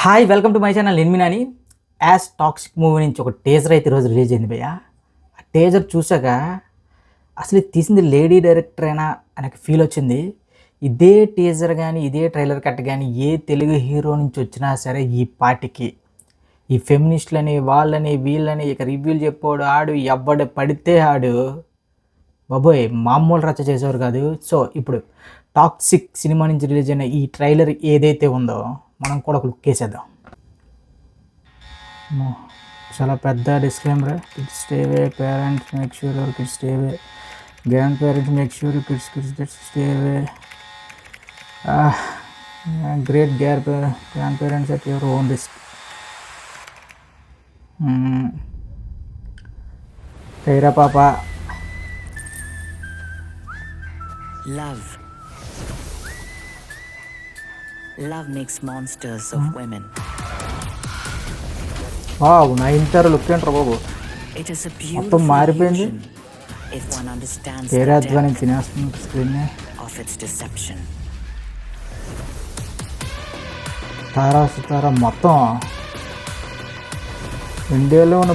Hi welcome to my channel ఎన్మినాని. Yash Toxic movie నుంచి ఒక టీజర్ అయితే ఈరోజు రిలీజ్ అయింది భయ్య. ఆ టీజర్ చూసాక అసలు ఇది తీసింది లేడీ డైరెక్టర్ అయినా అనే ఫీల్ వచ్చింది. ఇదే టీజర్ కానీ ఇదే ట్రైలర్ కట్ కానీ ఏ తెలుగు హీరో నుంచి వచ్చినా సరే ఈ పాటికి ఈ ఫెమినిస్ట్లని వాళ్ళని వీళ్ళని ఇక రివ్యూలు చెప్పాడు ఆడు ఎవ్వడు పడితే ఆడు బాబోయ్ మామూలు రచ్చ చేసేవారు కాదు. సో ఇప్పుడు టాక్సిక్ సినిమా నుంచి రిలీజ్ అయిన ఈ ట్రైలర్ ఏదైతే ఉందో మనం కూడా ఒక లుక్ వేసేద్దాం. చాలా పెద్ద disclaimer. Kids stay away, parents make sure your kids stay away, grand parents make sure kids stay away, great grand parents at your own risk. Kaira పాప Love makes monsters of women. Wow నా inter look ఏంట్రా బాబు, It is a మొత్తం beautiful మారిపోయింది. illusion if one understands the వేరే అధ్వానం depth తినేస్తుంది screen. of its deception. తారా సుతారా మొత్తం ఇండియాలో ఉన్న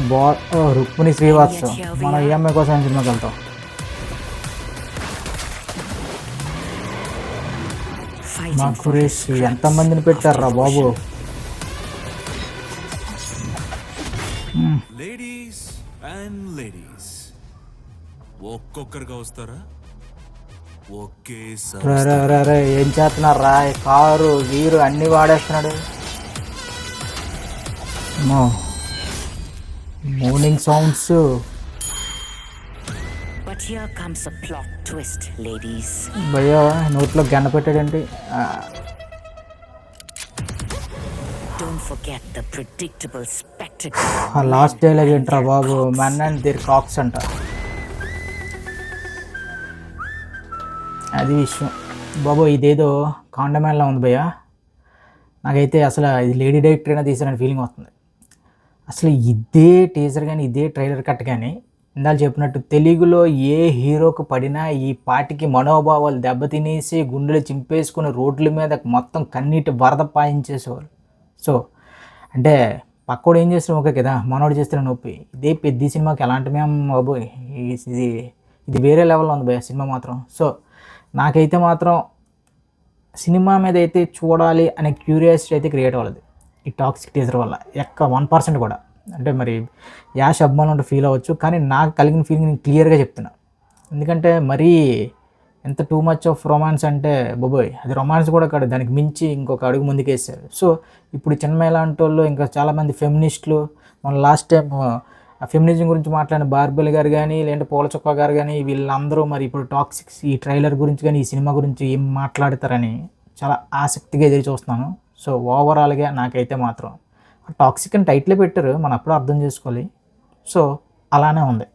రుక్మిణి శ్రీవాత్స. మనం ఈఎంఐ కోసం సినిమాకి వెళ్తాం. మా Fighting for his Suresh scraps ఎంతమందిని of పెట్టారా బాబు. devotion. లేడీస్ అండ్ లేడీస్ ఒక్కొక్కరుగా వస్తారా? ఒకేసారి రే రే రే రే ఏం చేస్తున్నారా? కారు గీరు అన్నీ వాడేస్తున్నాడు. Morning sounds. But here comes a plot twist, ladies. భయ్యా నోట్లో గన్న పెట్టాడండి. Don't forget the predictable spectacle. ఆ లాస్ట్ డైలాగ్ ఏంట్రా బాబు, మెన్ అండ్ దేర్ కాక్స్ అంట. అది విషయం బాబు. ఇదేదో కాండమ్యాన్లా ఉంది భయ్యా. నాకైతే అసలు ఇది లేడీ డైరెక్టర్ అయినా తీసారని ఫీలింగ్ వస్తుంది. అసలు ఇదే టీజర్ కానీ ఇదే ట్రైలర్ కట్ కానీ ఇందాక చెప్పినట్టు తెలుగులో ఏ హీరోకు పడినా ఈ పాటికి మనోభావాలు దెబ్బతినేసి గుండెలు చింపేసుకుని రోడ్ల మీద మొత్తం కన్నీటి వరద పాయించేసేవారు. సో అంటే పక్కోడు ఏం చేస్తాం ఓకే కదా, మనోడు చేస్తున్న నొప్పి. ఇదే పెద్ద సినిమాకి ఎలాంటి మేము బాబోయ్ ఇది ఇది వేరే లెవెల్లో ఉంది భయ సినిమా మాత్రం. సో నాకైతే మాత్రం సినిమా మీద అయితే చూడాలి అనే క్యూరియాసిటీ అయితే క్రియేట్ అవ్వలేదు ఈ టాక్సిక్ టీజర్ వల్ల. 1% కూడా. అంటే మరి యాష్ అభిమానం అంటే ఫీల్ అవ్వచ్చు, కానీ నాకు కలిగిన ఫీలింగ్ నేను క్లియర్గా చెప్తున్నా. ఎందుకంటే మరీ ఎంత టూ మచ్ ఆఫ్ రొమాన్స్ అంటే బాబోయ్ అది రొమాన్స్ కూడా కాదు, దానికి మించి ఇంకొక అడుగు ముందుకేసారు. సో ఇప్పుడు చిన్నమ్మ లాంటి వాళ్ళు ఇంకా చాలామంది ఫెమినిస్టులు, మన లాస్ట్ టైం ఫెమినిజం గురించి మాట్లాడిన బార్బెల్ గారు కానీ లేదంటే పూల చొక్కా గారు కానీ వీళ్ళందరూ మరి ఇప్పుడు టాక్సిక్స్ ఈ ట్రైలర్ గురించి కానీ ఈ సినిమా గురించి ఏం మాట్లాడతారని చాలా ఆసక్తిగా ఎదురు చూస్తున్నాను. సో ఓవరాల్గా నాకైతే మాత్రం టాక్సిక్ అని టైటిల్ పెట్టారు, మనం అప్పుడు అర్థం చేసుకోవాలి. సో అలానే ఉంది.